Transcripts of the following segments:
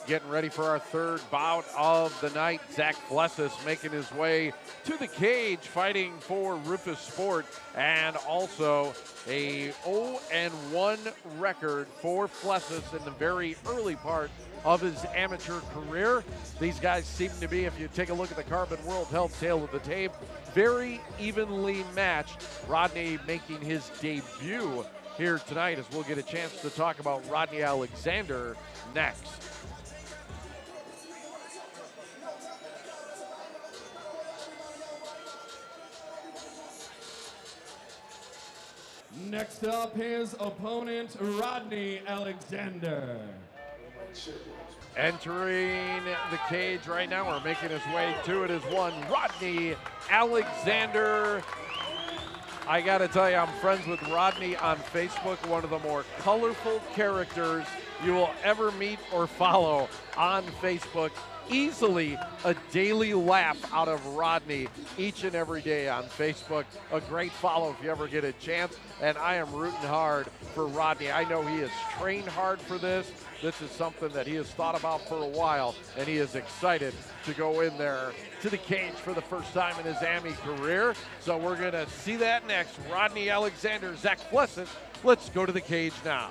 Getting ready for our third bout of the night. Zach Flessas making his way to the cage, fighting for Rufus Sport, and also a 0-1 record for Flessas in the very early part of his amateur career. These guys seem to be, if you take a look at the Carbon World Health tail of the tape, very evenly matched. Rodney making his debut here tonight, as we'll get a chance to talk about Rodney Alexander next. Next up, his opponent, Rodney Alexander. Entering the cage right now, or making his way to it, is one Rodney Alexander. I gotta tell you, I'm friends with Rodney on Facebook, one of the more colorful characters you will ever meet or follow on Facebook. Easily a daily laugh out of Rodney each and every day on Facebook. A great follow if you ever get a chance, and I am rooting hard for Rodney. I know he has trained hard for this. This is something that he has thought about for a while, and he is excited to go in there to the cage for the first time in his AMI career. So we're gonna see that next. Rodney Alexander, Zach Flessas. Let's go to the cage now.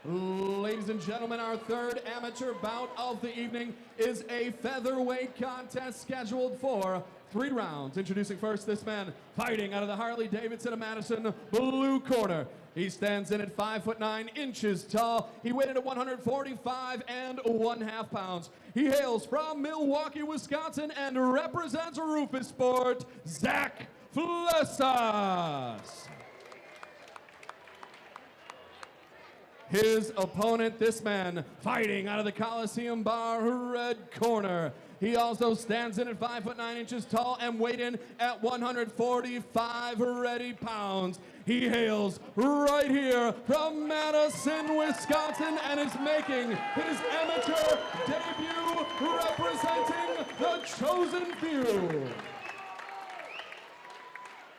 Ladies and gentlemen, our third amateur bout of the evening is a featherweight contest scheduled for 3 rounds. Introducing first this man fighting out of the Harley-Davidson of Madison blue corner. He stands in at 5'9" tall. He weighed in at 145 1/2 pounds. He hails from Milwaukee, Wisconsin, and represents Rufus Sport, Zach Flessas. His opponent, this man, fighting out of the Coliseum Bar red corner. He also stands in at 5'9" tall and weighed in at 145 pounds. He hails right here from Madison, Wisconsin, and is making his amateur debut representing the Chosen Few.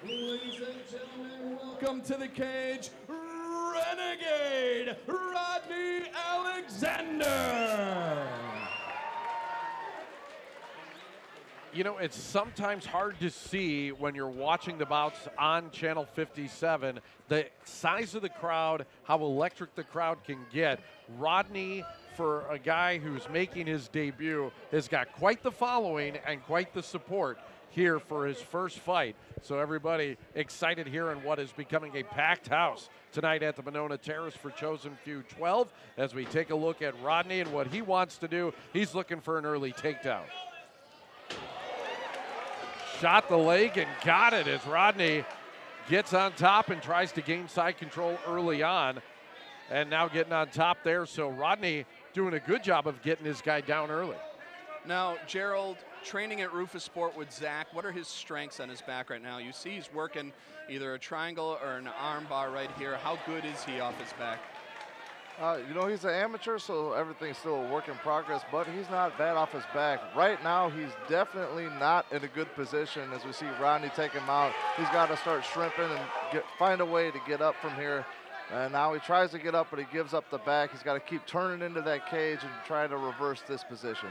Ladies and gentlemen, welcome to the cage, Renegade Rodney Alexander. You know, it's sometimes hard to see when you're watching the bouts on Channel 57, the size of the crowd, how electric the crowd can get. Rodney, for a guy who's making his debut, has got quite the following and quite the support here for his first fight. So everybody excited here in what is becoming a packed house tonight at the Monona Terrace for Chosen Few 12. As we take a look at Rodney and what he wants to do, he's looking for an early takedown. Shot the leg and got it as Rodney gets on top and tries to gain side control early on. And now getting on top there. So Rodney doing a good job of getting his guy down early. Now, Gerald, training at Rufus Sport with Zach, what are his strengths on his back right now? You see he's working either a triangle or an arm bar right here. How good is he off his back? You know, he's an amateur, so everything's still a work in progress, but he's not bad off his back. Right now, he's definitely not in a good position as we see Rodney take him out. He's got to start shrimping and find a way to get up from here. And now he tries to get up, but he gives up the back. He's got to keep turning into that cage and try to reverse this position.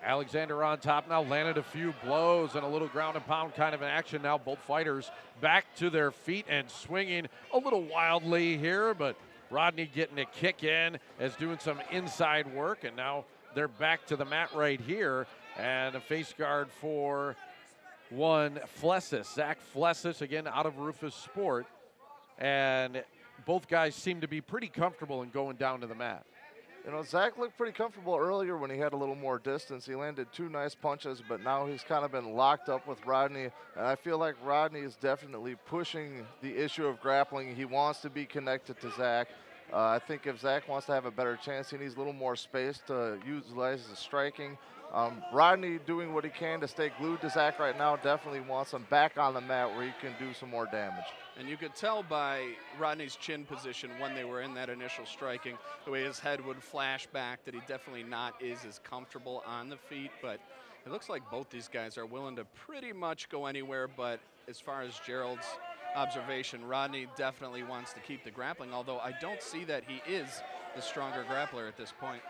Alexander on top now, landed a few blows and a little ground and pound kind of an action. Now both fighters back to their feet and swinging a little wildly here, but Rodney getting a kick in as doing some inside work, and now they're back to the mat right here, and a face guard for one Flessas. Zach Flessas, again, out of Rufus Sport, and both guys seem to be pretty comfortable in going down to the mat. You know, Zach looked pretty comfortable earlier when he had a little more distance. He landed 2 nice punches, but now he's kind of been locked up with Rodney. And I feel like Rodney is definitely pushing the issue of grappling. He wants to be connected to Zach. I think if Zach wants to have a better chance, he needs a little more space to utilize his striking. Rodney doing what he can to stay glued to Zach right now definitely wants him back on the mat where he can do some more damage. And you could tell by Rodney's chin position when they were in that initial striking, the way his head would flash back, that he definitely not is as comfortable on the feet. But it looks like both these guys are willing to pretty much go anywhere. But as far as Gerald's observation, Rodney definitely wants to keep the grappling, although I don't see that he is the stronger grappler at this point.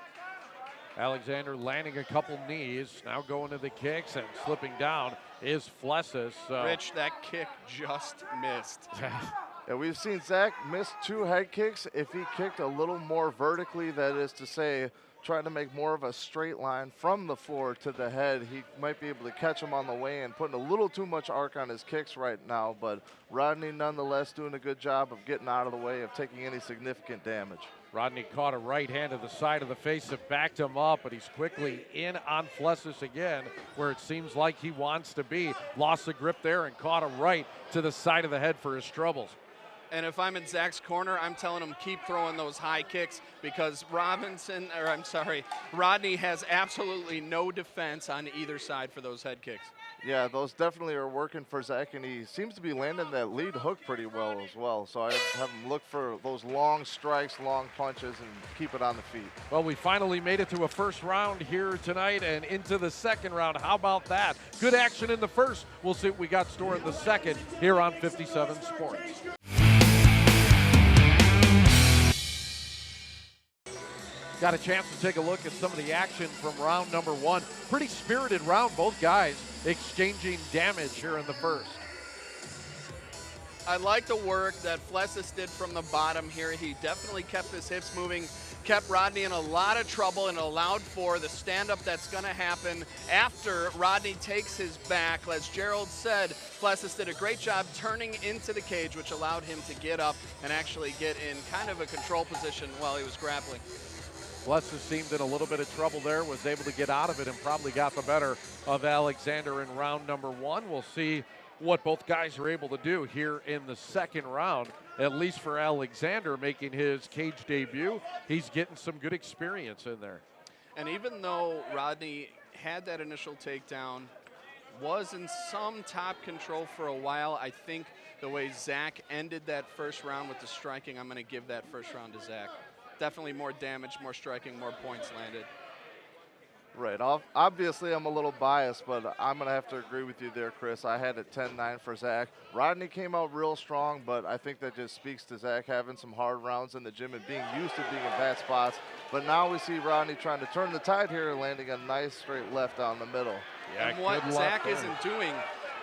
Alexander landing a couple knees, now going to the kicks, and slipping down is Flessas. Rich, that kick just missed. Yeah, we've seen Zach miss 2 head kicks. If he kicked a little more vertically, that is to say, trying to make more of a straight line from the floor to the head, he might be able to catch him on the way in, putting a little too much arc on his kicks right now. But Rodney, nonetheless, doing a good job of getting out of the way of taking any significant damage. Rodney caught a right hand to the side of the face that backed him up, but he's quickly in on Flessas again, where it seems like he wants to be. Lost the grip there and caught a right to the side of the head for his troubles. And if I'm in Zach's corner, I'm telling him keep throwing those high kicks because Rodney has absolutely no defense on either side for those head kicks. Yeah, those definitely are working for Zach, and he seems to be landing that lead hook pretty well as well. So I have him look for those long strikes, long punches, and keep it on the feet. Well, we finally made it to a first round here tonight and into the second round. How about that? Good action in the first. We'll see what we got stored in the second here on 57 Sports. Got a chance to take a look at some of the action from round number 1. Pretty spirited round, both guys exchanging damage here in the first. I like the work that Flessas did from the bottom here. He definitely kept his hips moving, kept Rodney in a lot of trouble, and allowed for the stand-up that's going to happen after Rodney takes his back. As Gerald said, Flessas did a great job turning into the cage, which allowed him to get up and actually get in kind of a control position while he was grappling. Flessas seemed in a little bit of trouble there, was able to get out of it and probably got the better of Alexander in round number 1. We'll see what both guys are able to do here in the second round, at least for Alexander making his cage debut. He's getting some good experience in there. And even though Rodney had that initial takedown, was in some top control for a while, I think the way Zach ended that first round with the striking, I'm going to give that first round to Zach. Definitely more damage, more striking, more points landed. Right. Obviously, I'm a little biased, but I'm going to have to agree with you there, Chris. I had it 10-9 for Zach. Rodney came out real strong, but I think that just speaks to Zach having some hard rounds in the gym and being used to being in bad spots. But now we see Rodney trying to turn the tide here and landing a nice straight left down the middle. Yeah, and what Zach isn't doing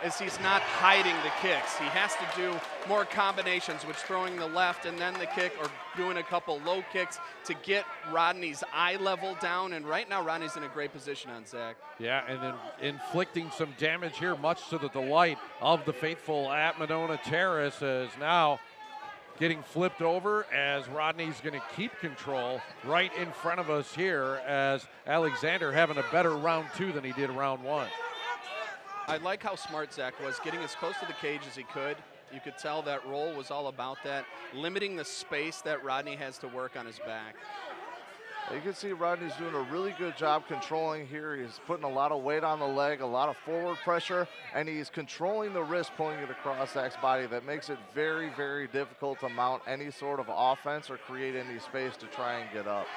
is he's not hiding the kicks. He has to do more combinations, which throwing the left and then the kick or doing a couple low kicks to get Rodney's eye level down. And right now, Rodney's in a great position on Zach. Yeah, and then inflicting some damage here, much to the delight of the faithful at Monona Terrace, is now getting flipped over as Rodney's going to keep control right in front of us here as Alexander having a better round 2 than he did round 1. I like how smart Zach was, getting as close to the cage as he could. You could tell that roll was all about that, limiting the space that Rodney has to work on his back. You can see Rodney's doing a really good job controlling here. He's putting a lot of weight on the leg, a lot of forward pressure, and he's controlling the wrist, pulling it across Zach's body. That makes it very, very difficult to mount any sort of offense or create any space to try and get up.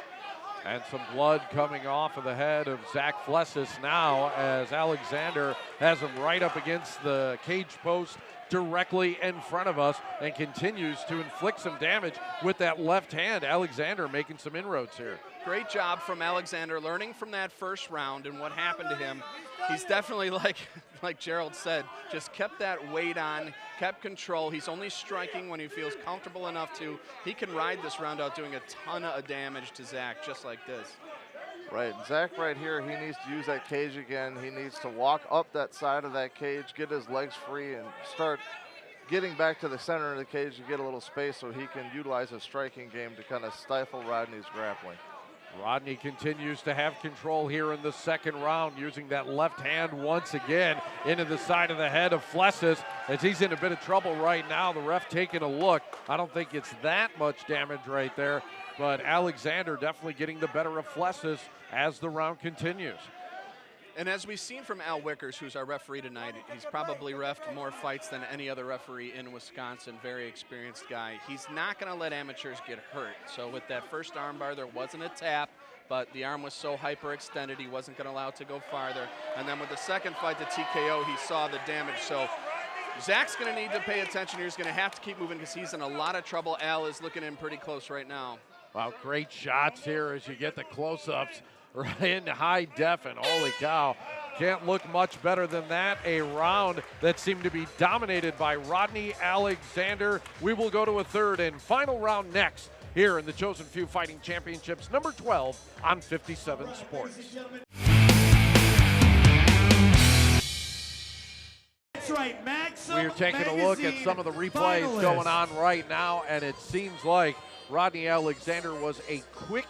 And some blood coming off of the head of Zach Flessas now as Alexander has him right up against the cage post directly in front of us and continues to inflict some damage with that left hand. Alexander making some inroads here. Great job from Alexander, learning from that first round and what happened to him. He's definitely, like Gerald said, just kept that weight on, kept control. He's only striking when he feels comfortable enough to. He can ride this round out doing a ton of damage to Zach just like this. Right, Zach right here, he needs to use that cage again. He needs to walk up that side of that cage, get his legs free, and start getting back to the center of the cage to get a little space so he can utilize his striking game to kind of stifle Rodney's grappling. Rodney continues to have control here in the second round, using that left hand once again into the side of the head of Flessas as he's in a bit of trouble right now. The ref taking a look. I don't think it's that much damage right there, but Alexander definitely getting the better of Flessas as the round continues. And as we've seen from Al Wickers, who's our referee tonight, he's probably reffed more fights than any other referee in Wisconsin, very experienced guy. He's not going to let amateurs get hurt. So with that first armbar, there wasn't a tap, but the arm was so hyperextended, he wasn't going to allow it to go farther. And then with the second fight, the TKO, he saw the damage. So Zach's going to need to pay attention here. He's going to have to keep moving because he's in a lot of trouble. Al is looking in pretty close right now. Wow, great shots here as you get the close-ups right into high def, and holy cow, can't look much better than that. A round that seemed to be dominated by Rodney Alexander. We will go to a third and final round next here in the Chosen Few Fighting Championships, number 12 on 57 Sports. That's right, Maxim We are taking a look at some of the replays finalist. going on right now, and it seems like Rodney Alexander was a quick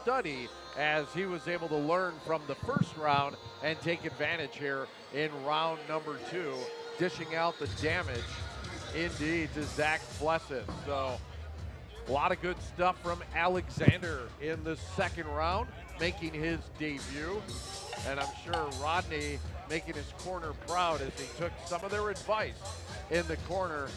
study as he was able to learn from the first round and take advantage here in round number 2, dishing out the damage indeed to Zach Flessas. So a lot of good stuff from Alexander in the second round, making his debut. And I'm sure Rodney making his corner proud as he took some of their advice in the corner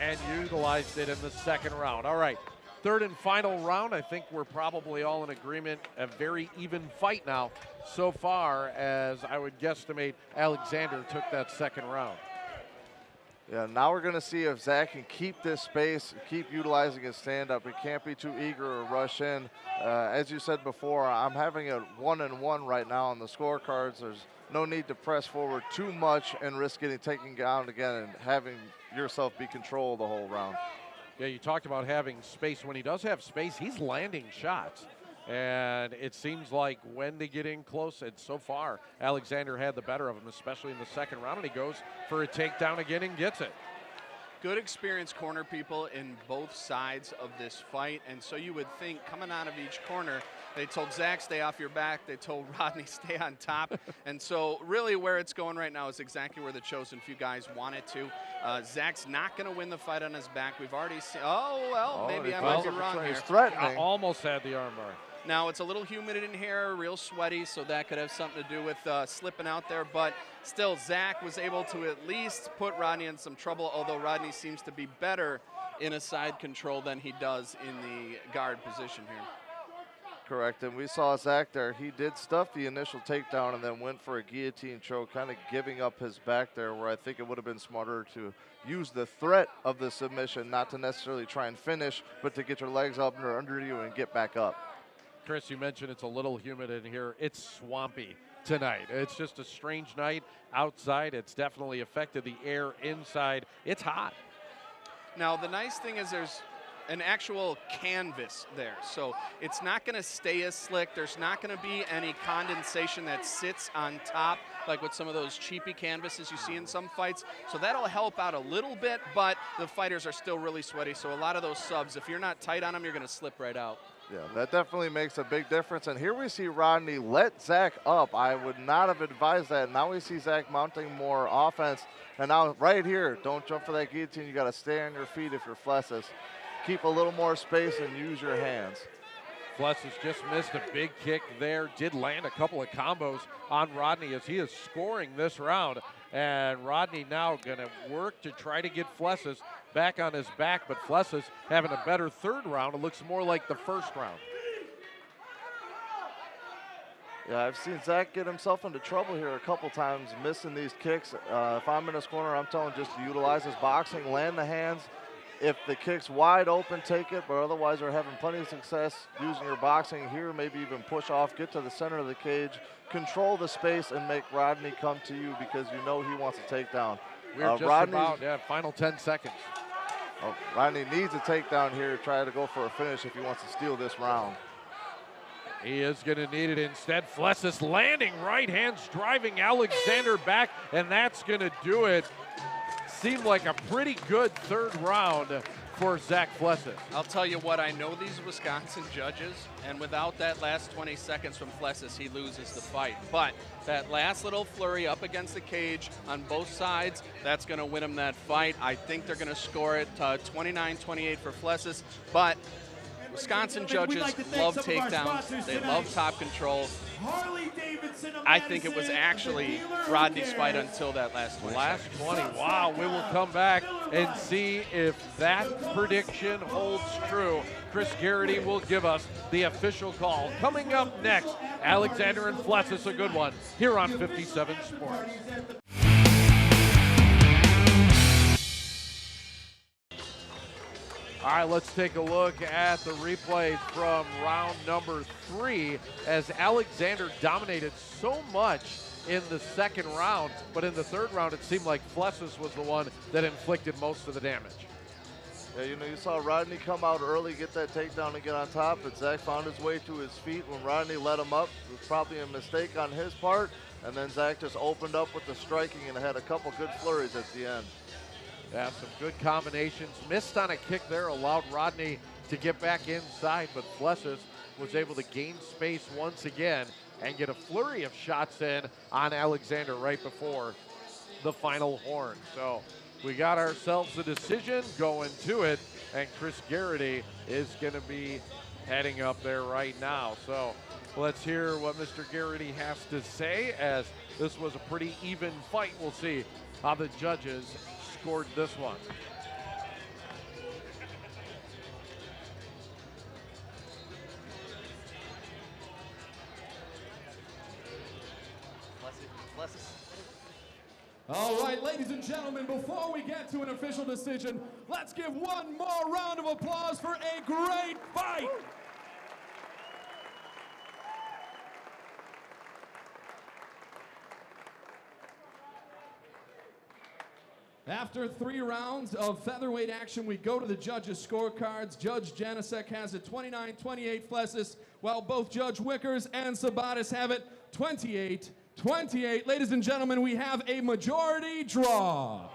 and utilized it in the second round. All right. Third and final round, I think we're probably all in agreement, a very even fight now so far, as I would guesstimate Alexander took that second round. Yeah, now we're going to see if Zach can keep this space, keep utilizing his stand-up. He can't be too eager or rush in. As you said before, I'm having a 1-1 right now on the scorecards. There's no need to press forward too much and risk getting taken down again and having yourself be control the whole round. Yeah, you talked about having space. When he does have space, he's landing shots. And it seems like when they get in close, and so far, Alexander had the better of him, especially in the second round, and he goes for a takedown again and gets it. Good experienced corner people in both sides of this fight, and so you would think coming out of each corner, they told Zach, stay off your back. They told Rodney, stay on top. And so really where it's going right now is exactly where the Chosen Few guys want it to. Zach's not going to win the fight on his back. We've already seen, maybe I might be wrong here. He's threatening. I almost had the armbar. Now, it's a little humid in here, real sweaty, so that could have something to do with slipping out there. But still, Zach was able to at least put Rodney in some trouble, although Rodney seems to be better in a side control than he does in the guard position here. Correct, and we saw Zach there. He did stuff the initial takedown and then went for a guillotine choke, kind of giving up his back there, where I think it would have been smarter to use the threat of the submission, not to necessarily try and finish, but to get your legs up and under you and get back up. Chris, you mentioned it's a little humid in here. It's swampy tonight. It's just a strange night outside. It's definitely affected the air inside. It's hot. Now, the nice thing is there's an actual canvas there, so it's not going to stay as slick. There's not going to be any condensation that sits on top like with some of those cheapy canvases you see in some fights. So that'll help out a little bit, but the fighters are still really sweaty, so a lot of those subs, if you're not tight on them, you're going to slip right out. Yeah, that definitely makes a big difference. And here we see Rodney let Zach up. I would not have advised that. Now we see Zach mounting more offense. And now right here, don't jump for that guillotine. You got to stay on your feet if you're Flessas. Keep a little more space and use your hands. Flessas just missed a big kick there. Did land a couple of combos on Rodney as he is scoring this round. And Rodney now going to work to try to get Flessas back on his back, but Flessas having a better third round. It looks more like the first round. Yeah, I've seen Zach get himself into trouble here a couple times, missing these kicks. If I'm in his corner, I'm telling him just to utilize his boxing, land the hands. If the kick's wide open, take it, but otherwise we're having plenty of success using your boxing here, maybe even push off, get to the center of the cage, control the space, and make Rodney come to you because you know he wants a takedown. We're just about, final 10 seconds. Rodney needs a takedown here to try to go for a finish if he wants to steal this round. He is going to need it instead. Flessas landing right hands, driving Alexander back, and that's going to do it. Seemed like a pretty good third round for Zach Flessas. I'll tell you what, I know these Wisconsin judges, and without that last 20 seconds from Flessas, he loses the fight. But that last little flurry up against the cage on both sides, that's going to win him that fight. I think they're going to score it 29-28 for Flessas, but Wisconsin judges love takedowns. They love top control. I think it was actually Rodney's fight until that last 20 Last seconds. 20. Wow, we will come back and see if that prediction holds true. Chris Garrity will give us the official call. Coming up next, Alexander and Flessas, a good one, here on 57 Sports. All right, let's take a look at the replays from round number 3 as Alexander dominated so much in the second round, but in the third round, it seemed like Flessas was the one that inflicted most of the damage. Yeah, you know, you saw Rodney come out early, get that takedown and get on top, but Zach found his way to his feet when Rodney let him up. It was probably a mistake on his part, and then Zach just opened up with the striking and had a couple good flurries at the end. Yeah, some good combinations. Missed on a kick there, allowed Rodney to get back inside, but Flessas was able to gain space once again and get a flurry of shots in on Alexander right before the final horn. So we got ourselves a decision going to it, and Chris Garrity is going to be heading up there right now. So let's hear what Mr. Garrity has to say, as this was a pretty even fight. We'll see how the judges scored this one. All right, ladies and gentlemen, before we get to an official decision, let's give one more round of applause for a great fight. After 3 rounds of featherweight action, we go to the judges' scorecards. Judge Janicek has it 29-28 Flessas, while both Judge Wickers and Sabatis have it 28-28. Ladies and gentlemen, we have a majority draw.